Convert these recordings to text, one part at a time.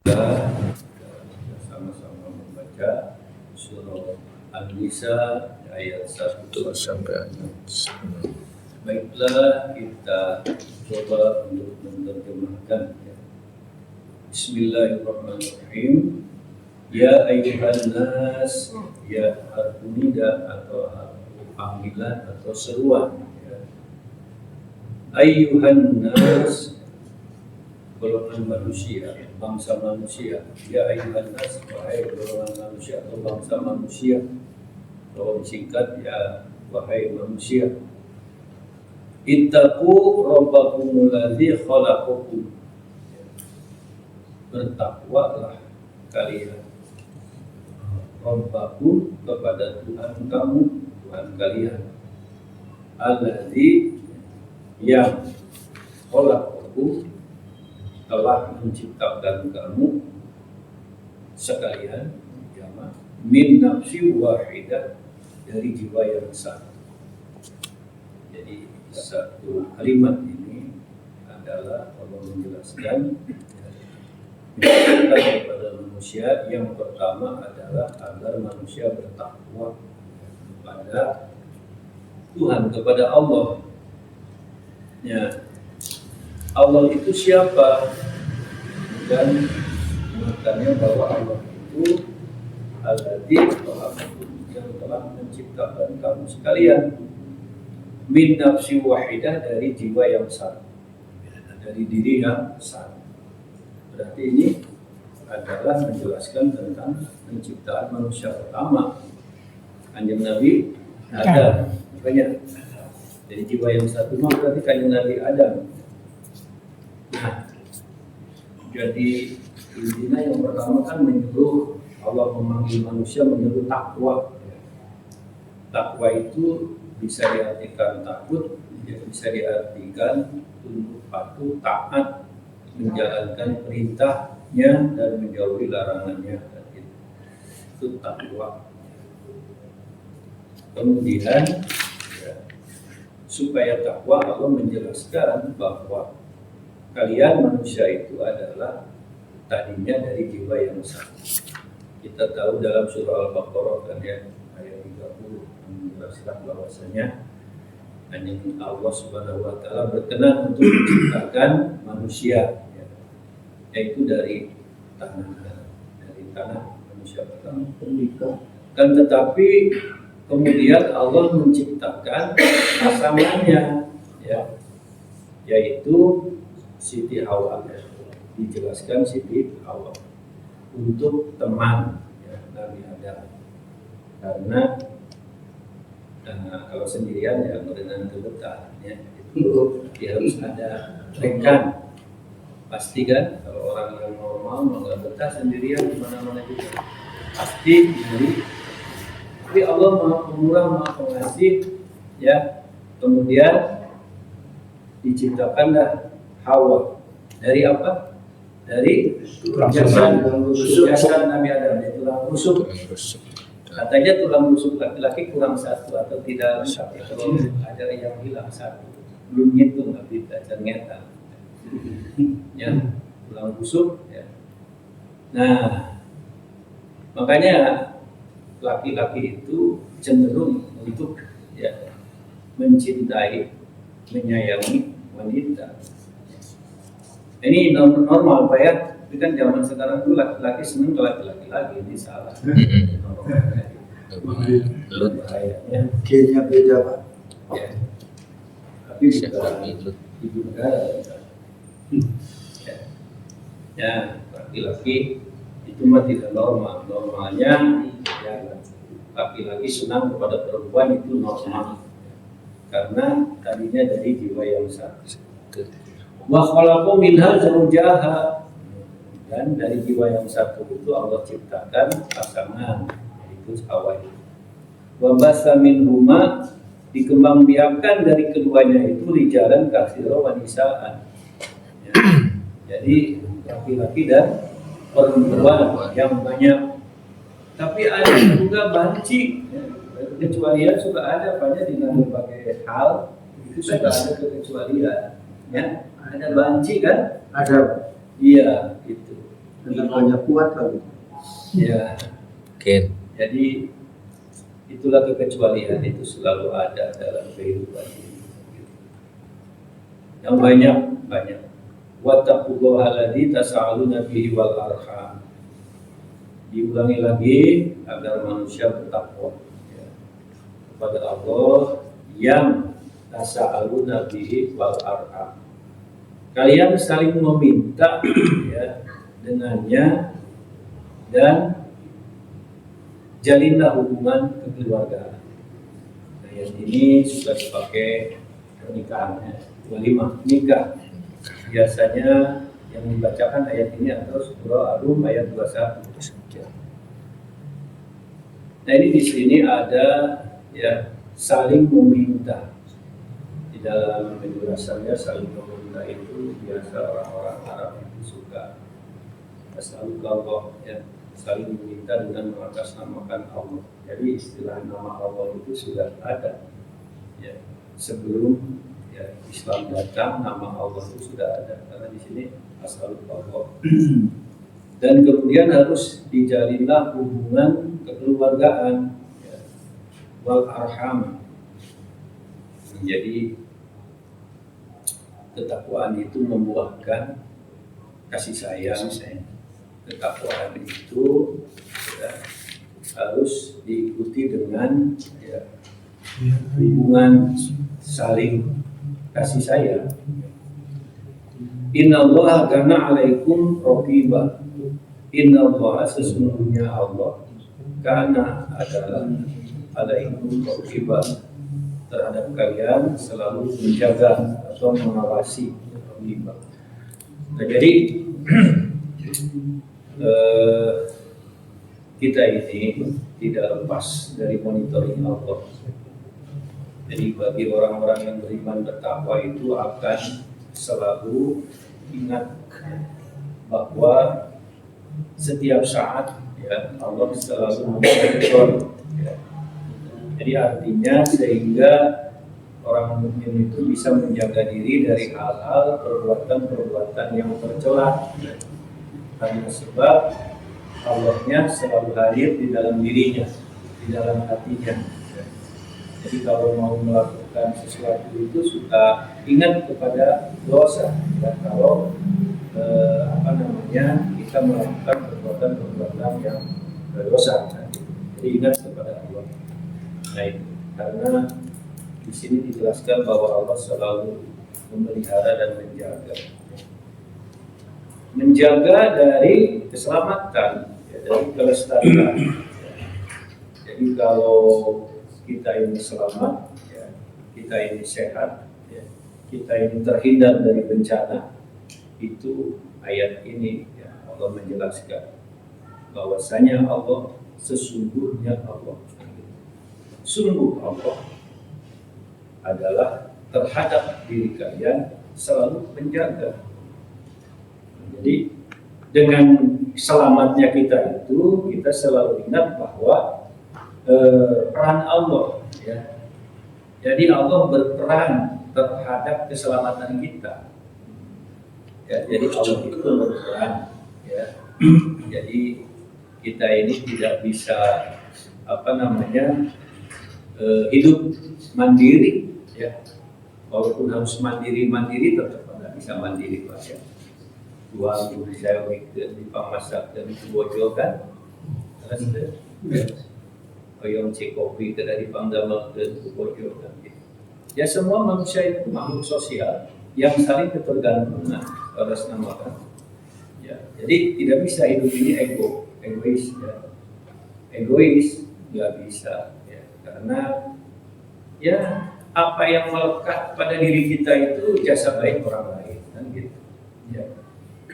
Kita sama-sama membaca surah An-Nisa ayat 1 sampai ayat 9. Baiklah, kita coba untuk menerjemahkan. Bismillahirrahmanirrahim. Ya ayyuhan nas, ya harfu nida atau harfu panggilan atau seruan. Ayyuhan nas, golongan manusia, bangsa manusia. Ya ayyuhan nas, wahai golongan manusia atau bangsa manusia. Kalau disingkat ya wahai manusia. Ittaqu rabbakumul ladzi khalaqakum. Bertakwalah kalian Rabbakum kepada Tuhan kamu, Tuhan kalian. Alladzi yang khalaqakum telah menciptakan kamu sekalian, jamaah, min nafsi wahidah, dari jiwa yang satu. Jadi satu kalimat ini adalah Allah menjelaskan kepada manusia. Yang pertama adalah agar manusia bertakwa kepada Tuhan, kepada Allah. Ya, Allah itu siapa? Dan makanya bahwa Allah itu Alladzi yang telah menciptakan kamu sekalian min nafsi wahidah, dari jiwa yang satu, dari diri yang satu. Berarti ini adalah menjelaskan tentang penciptaan manusia pertama, Kanjeng Nabi Adam. Makanya dari jiwa yang satu berarti Kanjeng Nabi Adam. Nah, jadi intinya yang pertama kan menyuruh, Allah memanggil manusia menyuruh takwa. Takwa itu bisa diartikan takut, bisa diartikan tunduk patuh, taat, menjalankan perintahnya dan menjauhi larangannya. Itu takwa. Kemudian supaya takwa, Allah menjelaskan bahwa kalian manusia itu adalah tadinya dari jiwa yang satu. Kita tahu dalam surah Al-Baqarah kan ya, ayat 30 menjelaskan bahwasanya hanya Allah Subhanahu wa taala berkenan untuk menciptakan manusia, ya, yaitu dari tanah manusia pertama. Dan tetapi kemudian Allah menciptakan pasangannya, ya, yaitu Siti Hawa. Dijelaskan Siti Hawa untuk teman, ya, Nabi Adam. Karena kalau sendirian ya dengan betah, ya, itu dia harus ada rekan. Pasti kan kalau orang yang normal nggak betah sendirian di mana-mana juga pasti jadi. Tapi Allah Maha Pemurah, Maha Pengasih, ya. Kemudian diciptakanlah Hawa dari apa? Dari jasad Nabi Adam, dari tulang rusuk. Katanya tulang rusuk laki-laki kurang satu atau tidak lengkap, ya. Kalau ada yang hilang satu, belum ngitung, tapi ternyata ya tulang rusuk, ya. Nah, makanya laki-laki itu cenderung untuk, ya, mencintai, menyayangi wanita. Ini normal Pak ya, tapi kan zaman sekarang itu laki-laki senang ke laki-laki lagi, ini salah. Bahayanya G-nya beda Pak. Ya. Tapi juga ibu negara. Ya, laki-laki itu mah tidak normal. Normalnya ya, laki-laki senang kepada perempuan itu normal. Karena tadinya dari jiwa yang satu. Wa khalaqu minha zawjaha, dan dari jiwa yang satu itu Allah ciptakan pasangan, yaitu Hawa. Wa basa minhuma, dikembangbiakkan dari keduanya itu rijalan katsira wa nisaan. Ya. Jadi laki-laki dan perempuan yang banyak. Tapi ada juga banci, ya. Kecualian suka ada pada di berbagai hal, itu sudah ada kekecualian, ya. Ada banci kan? Ada. Iya, itu. imannya kuat kan. Ya. Oke. Jadi itulah kekecualian itu selalu ada dalam kehidupan ini. Yang banyak. Wattaqullaha alladzi tasaaluna bihi wal arham. Diulangi lagi agar manusia bertakwa ya, kepada Allah yang tasaaluna bihi wal arham. Kalian saling meminta ya dengannya dan jalinlah hubungan kekeluargaan. Ayat ini sudah dipakai pernikahannya, walimah nikah. Biasanya yang dibacakan ayat ini adalah surah Ar-Rum ayat 21. Nah ini di sini ada ya saling meminta. Di dalam penjelasannya saling meminta itu biasa orang-orang Arab itu suka selalu kalau ya saling meminta dengan mengatasnamakan Allah. Jadi istilah nama Allah itu sudah ada ya sebelum ya Islam datang, nama Allah itu sudah ada karena di sini as'alullah. Dan kemudian harus dijalinlah hubungan kekeluargaan ya, wal arham. Jadi ketakwaan itu membuahkan kasih sayang. Ketakwaan itu ya, harus diikuti dengan ya, hubungan saling kasih sayang. Innallaha kana 'alaikum raqiba. Innallaha sesungguhnya Allah kana adalah 'alaikum raqiba terhadap kalian selalu menjaga atau mengawasi raqiba. Nah, jadi kita ini tidak lepas dari monitoring Allah. Jadi bagi orang-orang yang beriman bertakwa itu akan selalu ingat bahwa setiap saat ya Allah selalu memonitor. Ya. Jadi artinya sehingga orang mukmin itu bisa menjaga diri dari hal-hal perbuatan-perbuatan yang tercela. Karena sebab Allahnya selalu hadir di dalam dirinya, di dalam hatinya. Jadi kalau mau melakukan sesuatu itu suka ingat kepada dosa. Dan kalau kita melakukan perbuatan-perbuatan yang berdosa, jadi ingat kepada Allah. Nah itu karena di sini dijelaskan bahwa Allah selalu memelihara dan menjaga dari keselamatan, ya, dari kelestarian. Jadi kalau kita ini selamat, ya, kita ini sehat, ya, kita ini terhindar dari bencana, itu ayat ini ya, Allah menjelaskan bahwasanya Allah sesungguhnya Allah, sungguh Allah adalah terhadap diri kalian selalu menjaga. Jadi dengan selamatnya kita itu kita selalu ingat bahwa peran Allah ya. Jadi Allah berperan terhadap keselamatan kita. Ya, jadi Allah itu berperan ya. Jadi kita ini tidak bisa hidup mandiri ya. Walaupun harus mandiri tetap tidak bisa mandiri Pak ya. Uang itu saya bikin di pamasak dan dibojokan. Terus yang cek kopi ke dari pangdamel dan dibojokan. Ya semua manusia itu makhluk sosial yang saling ketergantungan pada namakan. Ya, jadi tidak bisa hidup ini egois ya. Egois nggak bisa ya, karena ya apa yang melekat pada diri kita itu jasa baik orang lain kan gitu. Ya.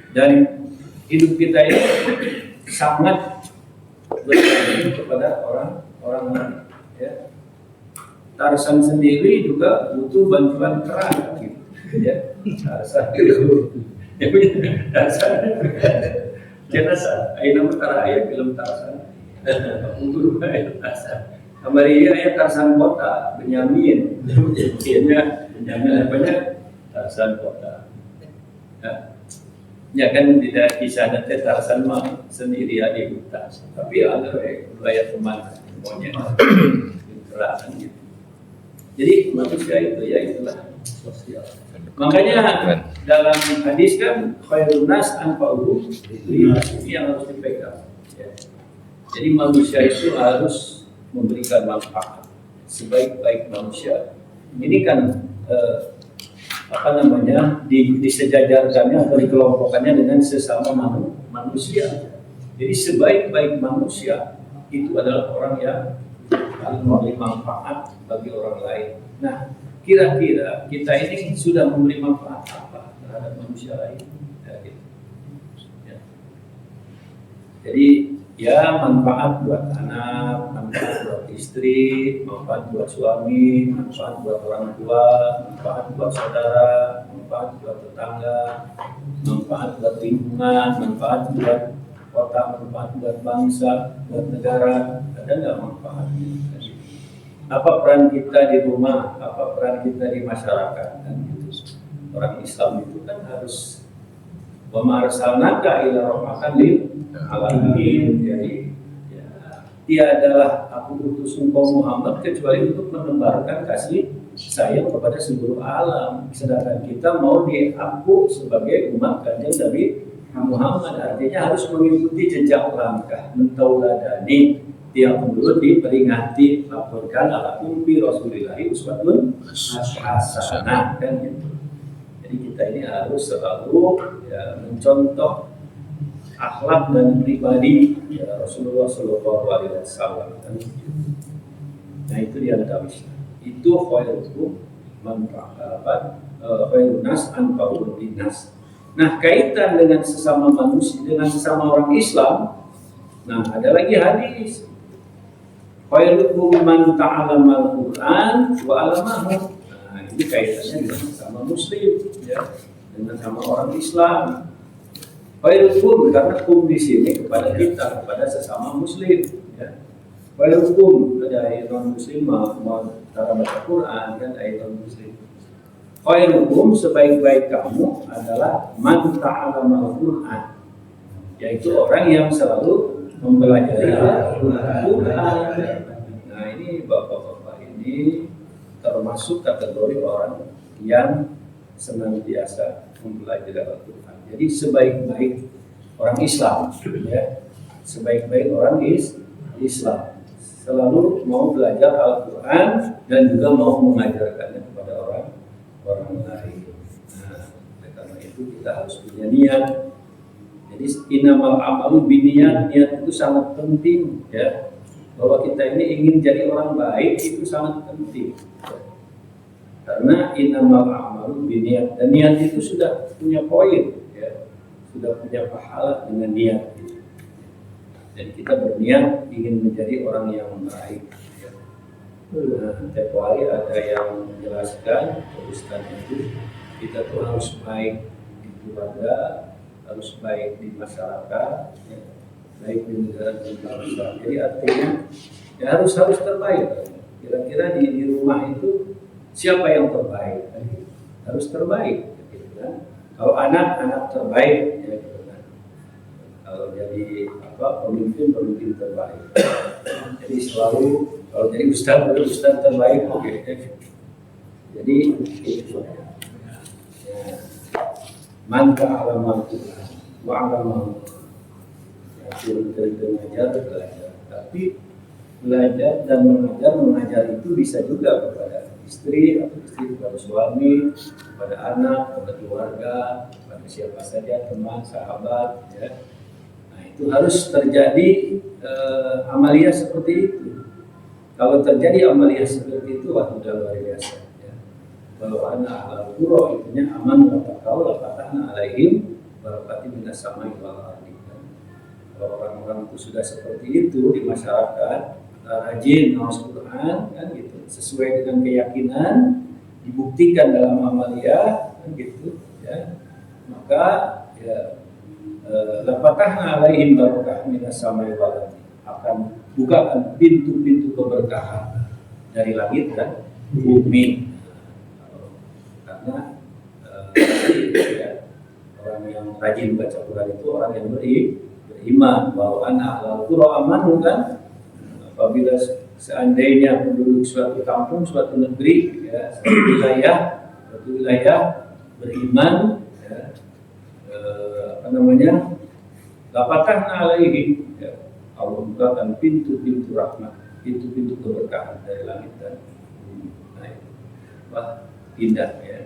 Dan hidup kita ini sangat bergantung kepada orang lain. Ya. Tarzan sendiri juga butuh bantuan kera gitu. Ya. Tarzan itu Tarzan jenazah ayeuna mah aya film Tarzan. Untuk Tarzan. Amaria aya Tarzan kota Benyamin. Benyamin apanya? Tarzan kota. Ya. Ya kan tidak bisa ada Tarzan mah sendiri di hutan, tapi ada wilayah teman semuanya gerakan gitu. Jadi manusia itu ya itulah sosial. Makanya dalam hadis kan khairun nas anfa'uhum linnas, ini yang harus dipegang. Ya. Jadi manusia itu harus memberikan manfaat sebaik-baik manusia. Ini kan disejajarkannya atau dikelompokkannya dengan sesama manusia. Jadi sebaik-baik manusia itu adalah orang yang memberi manfaat bagi orang lain. Nah, kira-kira kita ini sudah memberi manfaat apa terhadap manusia lain? Ya, gitu. Ya. Jadi ya manfaat buat anak, manfaat buat istri, manfaat buat suami, manfaat buat orang tua, manfaat buat saudara, manfaat buat tetangga, manfaat buat lingkungan, manfaat buat kota, manfaat buat bangsa, buat negara. Ada nggak manfaat? Apa peran kita di rumah? Apa peran kita di masyarakat? Dan gitu. Orang Islam itu kan harus wa ma arsalnaka illa rahmatan lil alamin. Jadi ya, tiadalah aku utus engkau Muhammad kecuali untuk menebarkan kasih sayang kepada seluruh alam. Sedangkan kita mau diaku sebagai umat kanjeng Nabi Muhammad, artinya harus mengikuti jejak langkah, mentauladani tiap mulut diperingati, laporkan ala umpi Rasulillahi uswatun hasanah, kan gitu. Jadi kita ini harus selalu ya, mencontoh akhlak dan pribadi ya, Rasulullah Shallallahu Alaihi Wasallam. Nah itu dia tawisnya. Itu khairukum manfaat khairun nas anfa'uhum linnas. Nah kaitan dengan sesama manusia, dengan sesama orang Islam. Nah ada lagi hadis. Khairukum man ta'allama al-Qur'an wa 'allamahu. Nah, ini kaitannya dengan sama muslim ya, dengan sama orang Islam. Khairukum karena kum di sini kepada kita, kepada sesama muslim ya. Khairukum ada non muslim mau cara baca Quran kan non muslim. Khairukum sebaik-baik kamu adalah man ta'allama al-Qur'an, yaitu orang yang selalu mempelajari Al-Quran. Nah ini bapak-bapak ini termasuk kategori orang yang senantiasa mempelajari Al-Quran. Jadi sebaik-baik orang Islam, ya, sebaik-baik orang Islam selalu mau belajar Al-Quran dan juga mau mengajarkannya kepada orang lain. Nah, karena itu kita harus punya niat. Jadi innamal amalu binniyat, niat itu sangat penting ya. Bahwa kita ini ingin jadi orang baik itu sangat penting. Karena innamal amalu binniyat, dan niat itu sudah punya poin ya. Sudah punya pahala dengan niat. Jadi kita berniat ingin menjadi orang yang baik ya. Nah, tiap hari ada yang menjelaskan Ustaz itu kita tuh harus baik di keluarga, harus baik di masyarakat, ya, baik di negara dan bangsa. Jadi artinya ya harus terbaik. Kira-kira di rumah itu siapa yang terbaik? Harus terbaik. Gitu kan? Kalau anak terbaik, ya, gitu kan? Kalau jadi pemimpin terbaik. Jadi selalu kalau jadi ustaz terbaik, oke. Jadi itu. Ya. Man ta'allama al-Qur'an wa 'allamahu. Ya, belajar. Tapi belajar dan mengajar itu bisa juga kepada istri, atau istri kepada suami, kepada anak, kepada keluarga, kepada siapa saja, teman, sahabat, ya. Nah, itu harus terjadi amalia seperti itu. Kalau terjadi amalia seperti itu, wah sudah luar biasa. Bahwa anak ahlul qura itunya aman wa taqaw la fatahna alaihim barakati minas samai wal ardi. Kalau orang-orang itu sudah seperti itu di masyarakat, rajin ngawas Quran kan gitu, sesuai dengan keyakinan, dibuktikan dalam amalia kan gitu ya. Maka ya la fatahna alaihim barakati minas samai wal ardi, akan bukakan pintu-pintu keberkahan dari langit dan bumi. Karena ya, orang yang rajin baca Quran itu orang yang beriman. Bahwa ahlul qura amanu kan, apabila seandainya penduduk suatu kampung, suatu negeri, ya, suatu wilayah beriman, ya, lapatahna alaihi, ya, Allah bukakan pintu-pintu rahmat, pintu-pintu keberkahan dari langit dan bumi. Nah, wah, indah ya.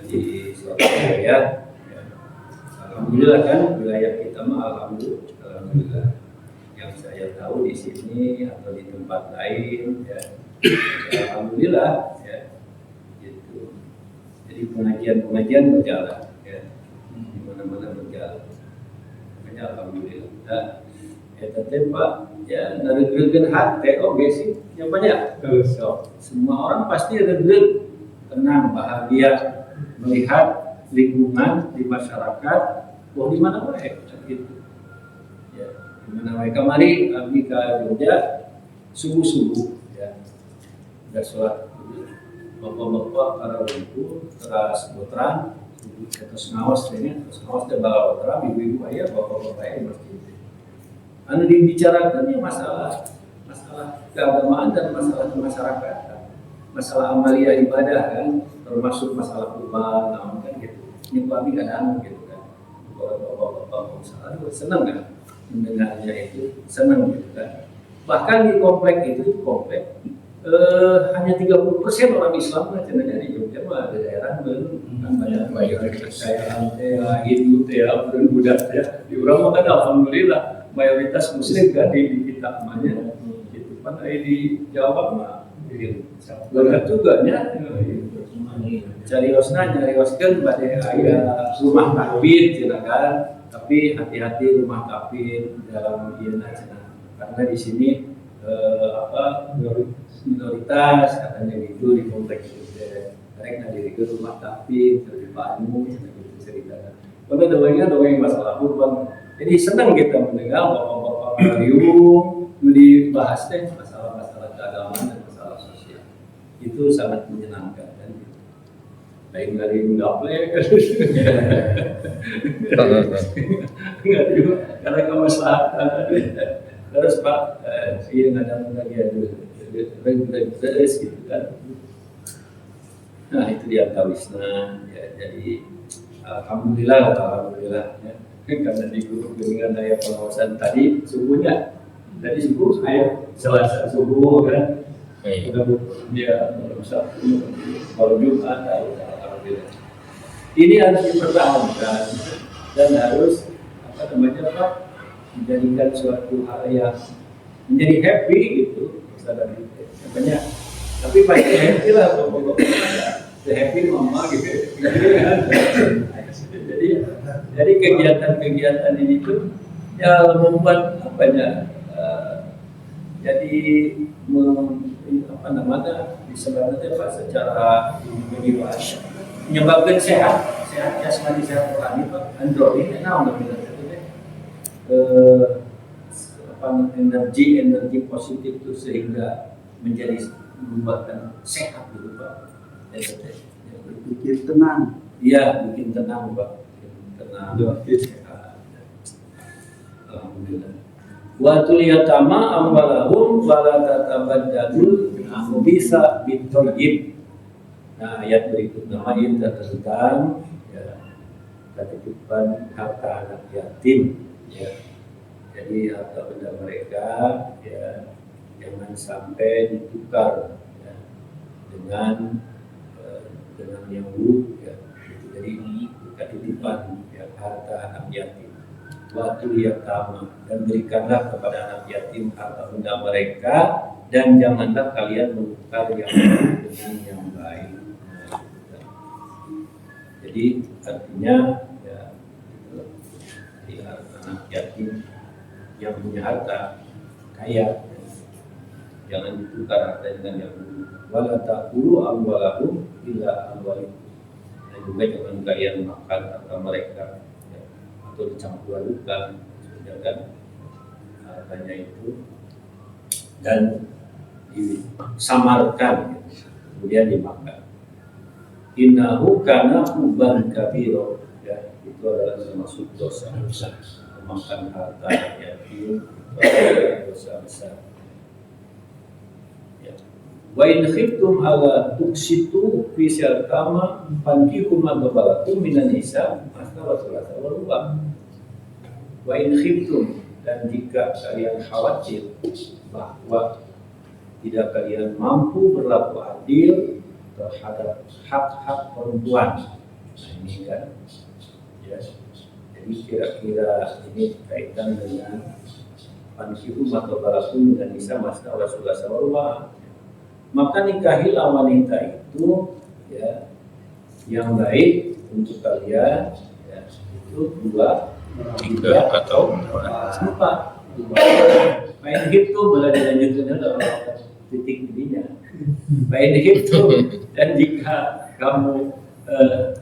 Di suatu wilayah, ya, alhamdulillah kan wilayah kita mah alhamdulillah. Yang saya tahu di sini atau di tempat lain, ya, ya alhamdulillah, ya, gitu. Jadi pengajian berjalan, ya, di mana-mana berjalan. Makanya alhamdulillah. Nah, ya tetap Pak, ya ngeregregen hati, oke sih, yang banyak. So, semua orang pasti regreg, tenang, bahagia melihat lingkungan di masyarakat, wah di mana wae, gitu. Ya, di mana wae kemari kami ke Jogja subuh-subuh, ya, udah sholat bapak-bapak para ibu teras botran terus ngawas ini terus ngawas dan bawa botran ibu-ibu ayah bapak-bapak ayah di masjid. Anu dibicarakan ya masalah keagamaan dan masalah kemasyarakatan, masalah amalia ibadah kan, termasuk masalah kurban, kan gitu. Ini kami kadang gitu kan, bapak-bapak masalah itu senang kan mendengarnya, itu senang gitu kan. Bahkan di komplek itu komplek hanya 30% orang Islam kan, cenderung di Jogja mah ada daerah belum kan banyak mayoritas kayak Hindu ya, budak ya. Di urang mah kan alhamdulillah mayoritas Muslim kan di kita namanya. Gitu kan di Jawa mah berat juga nya. Cari oskeun bade aya rumah takbir cenah kan. Tapi hati-hati rumah takbir dalam ieu cenah. Karena di sini minoritas katanya gitu di kompleks itu. Mereka diri ke rumah takbir dari Bandung gitu cerita. Kalau dongeng masalah kurban. Jadi senang kita mendengar bapak-bapak ngariung dibahas teh masalah-masalah keagamaan dan masalah sosial. Itu sangat menyenangkan kan. Lain ngariung gaple kan. Karena kemaslahatan. Terus Pak, iya ngadang lagi ada beres gitu kan. Nah itu dia tawisna ya, jadi alhamdulillah ya. Karena di grup dengan daya pengawasan tadi subuhnya, tadi subuh saya Selasa subuh kan, dia Sabtu kalau Jumat alhamdulillah. Ini harus dipertahankan dan harus Pak, menjadikan suatu hal yang menjadi happy gitu, makanya. Tapi baiknya happy lah, happy mama gitu. Jadi kegiatan ini tuh ya membuat jadi sebenarnya Pak secara individual menyebabkan sehat jasmani sehat rohani Pak. Android energi positif itu sehingga menjadi membuatkan sehat gitu Pak. Bikin tenang. Iya, bikin tenang Pak. Tenang. Sehat. Alhamdulillah. Wa tuliyatama amwalahum wala tatabaddalu bisa bitoyib. Nah, ayat berikutnya ayat tentang ya, ketitipan harta anak yatim ya. Jadi harta benda mereka ya jangan sampai ditukar ya, dengan yang buruk ya. Jadi ketitipan ya, harta anak yatim. Waktu yatama dan berikanlah kepada anak yatim harta benda mereka dan janganlah kalian menukar yang buruk dengan yang baik. Jadi artinya ya anak yatim yang punya harta kaya jangan ditukar harta dengan yang buruk. Wala taqulu amwalahum illa amwalikum. Dan juga jangan kalian makan harta mereka ya, atau dicampur adukan, jangan hartanya itu dan disamarkan kemudian dimakan. Innahu kana huban kabiro ya. itu adalah termasuk dosa besar. Memakan harta yatim itu adalah dosa besar. Ya. Wa in khiftum ala tuksitu fi syarkama fankihu ma tabalakum minan nisa maka wasalasa wa wa in khiftum, dan jika kalian khawatir bahwa tidak kalian mampu berlaku adil terhadap hak-hak perempuan. Nah, ini kan ya. Jadi kira-kira ini kaitan dengan fankihu ma tabalakum minan nisa maka wasalasa wa, maka nikahilah wanita itu ya yang baik untuk kalian ya, itu 2, 3 atau 4. Main itu boleh dilanjutkan dalam titik ininya. Main itu, dan jika kamu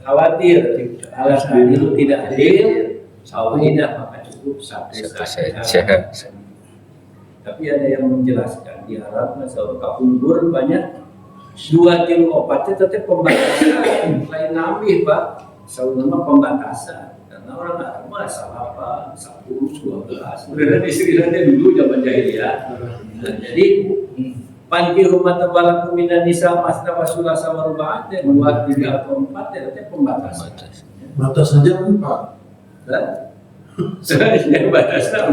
khawatir alasan itu tidak adil, sawahidah maka cukup satu saja. Tapi ada yang menjelaskan di Arab masalah kapundur banyak 2 kilo obatnya tetap pembatasan lain nambih Pak, sama pembatasan karena orang Arab mah salah apa 10, 12 benar istilahnya dulu zaman jahiliyah. Nah, jadi pankihu ma tabalakum minan nisa masna wa sulasa wa ruba', 2, 3 atau 4 ya tetap pembatasan. Batas saja 4. Batasan.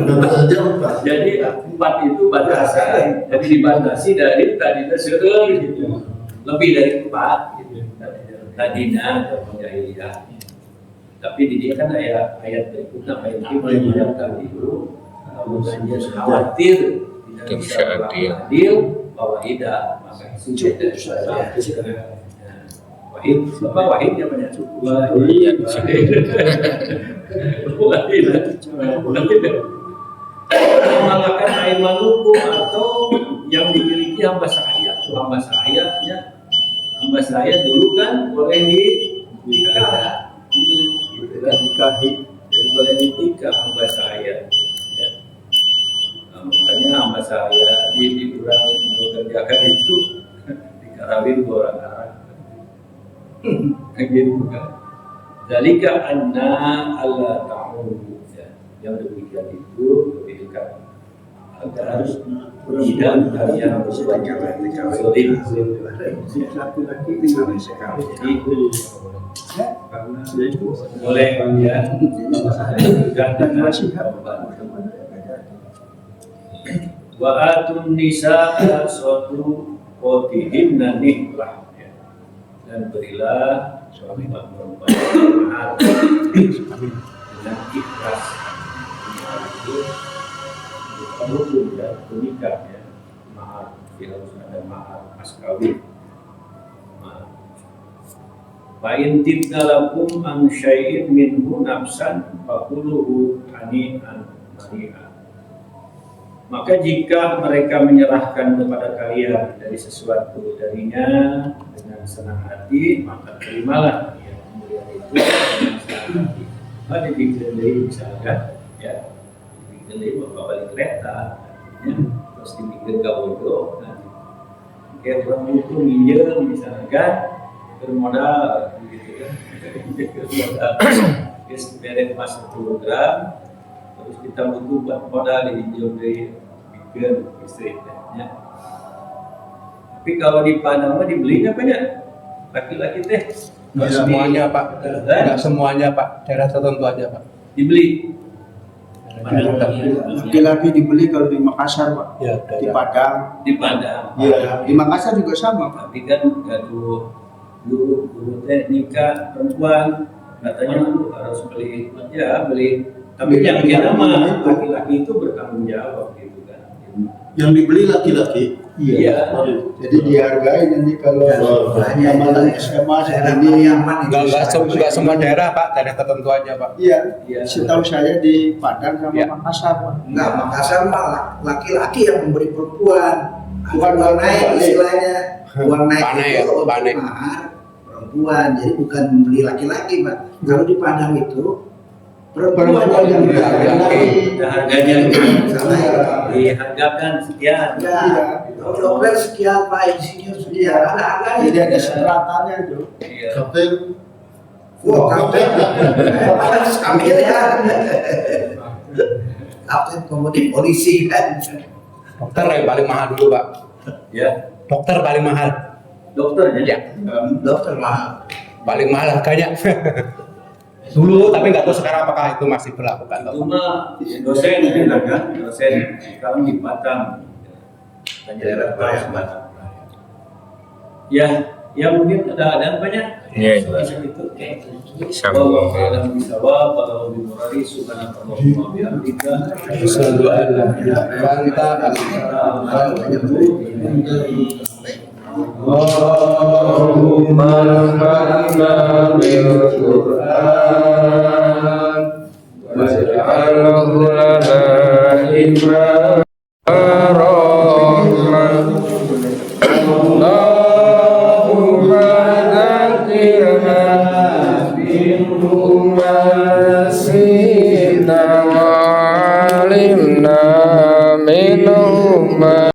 Jadi 4 itu batasan. Jadi dibatasi dari tadinya seueur gitu. Lebih dari 4 gitu. Tadinya dalam jahiliyah. Tapi di dia kan ayat berikutnya ayat yang tadi itu kalau dia khawatir tidak bisa adil bahwa tidak maka itu saja. Wahid, apa wahid yang banyak cukup. Wahid. Mengalahkan aimanukum atau yang dimiliki hamba saya. Hamba sayanya, hamba saya dulu kan boleh dinikah, gitu kan, nikahi, dan boleh dinikah hamba saya. Ya. Nah, makanya hamba saya di orang mengerjakan itu dikarawin ke orang Arab. Gitu kan. Zalika anna alla ta'udu, yang demikian itu lebih dekat agar tidak kalian berbuat zalim. Jadi boleh ya wa atun nisaa suatu qatihinna niklah, dan berilah suami perempuan mahar dengan ikhlas. Itu hukum dan menikah ya, mahar harus ada mahar mas kawin. Fa'in tibna lakum an syai'in minhu nafsan fakuluhu hani'an mari'an. Maka jika mereka menyerahkan kepada kalian dari sesuatu darinya dengan senang hati, maka terimalah ya pemberian itu dengan senang hati. Ada dibikin misalkan ya, dibikin bapak balik kereta ya, terus dibikin gawodo kayak orang itu minjem misalkan bermodal gitu kan, bermodal terus beri emas 10 gram, terus kita butuh buat modal diinjau dari bikin istri ya. Tapi kalau di Padang mah dibeli apa ya laki-laki teh? Nggak semuanya Pak, nggak semuanya Pak, daerah tertentu aja Pak. Dibeli. Laki-laki dibeli kalau di Makassar Pak, Ya, di Padang. Di Padang. Iya, di Makassar juga sama Pak. Tapi kan guru teh nikah perempuan katanya lu harus beli ya beli. Tapi yang kira mah laki-laki itu bertanggung jawab gitu kan. Yang dibeli laki-laki. Iya. Jadi dihargai nanti kalau amalan SMA ini Nggak semua daerah Pak, daerah tertentu aja Pak. Iya, Iya. setahu saya di Padang sama Iya. Makassar Pak. Enggak, Makassar mah laki-laki yang memberi perempuan. Bukan uang naik balik. istilahnya. Uang naik Panen, itu untuk panen. mahar perempuan. Jadi bukan membeli laki-laki, Pak. Kalau di Padang itu perempuan yang membeli laki-laki. Harganya Salah ya. dihargakan sekian. Ya, dompet sekian Pak, isinya sekian. Ada harganya. Jadi ada seperatannya itu. Iya. Kapten Wah, kapten. Sambil ya. Kapten komodi polisi kan. Dokter yang paling mahal dulu Pak. Ya, Dokter paling mahal. dokternya. Ya, Dokter mahal. paling mahal harganya. Dulu, tapi nggak tahu sekarang apakah itu masih berlakukan. Itu mah dosen kan, dosen sekarang di Batam. Daerah Batam. Ya, ya mungkin ada banyak. Iya. Itu Sambung. Alam bisawab, kalau bimurari subhanallah wa bihamdika. Asyhadu an la ilaha illa Allahumma anfa'na bil Qur'an waj'alhu lana imama Allahumma dzakirna minhu ma nasina wa 'allimna minhu ma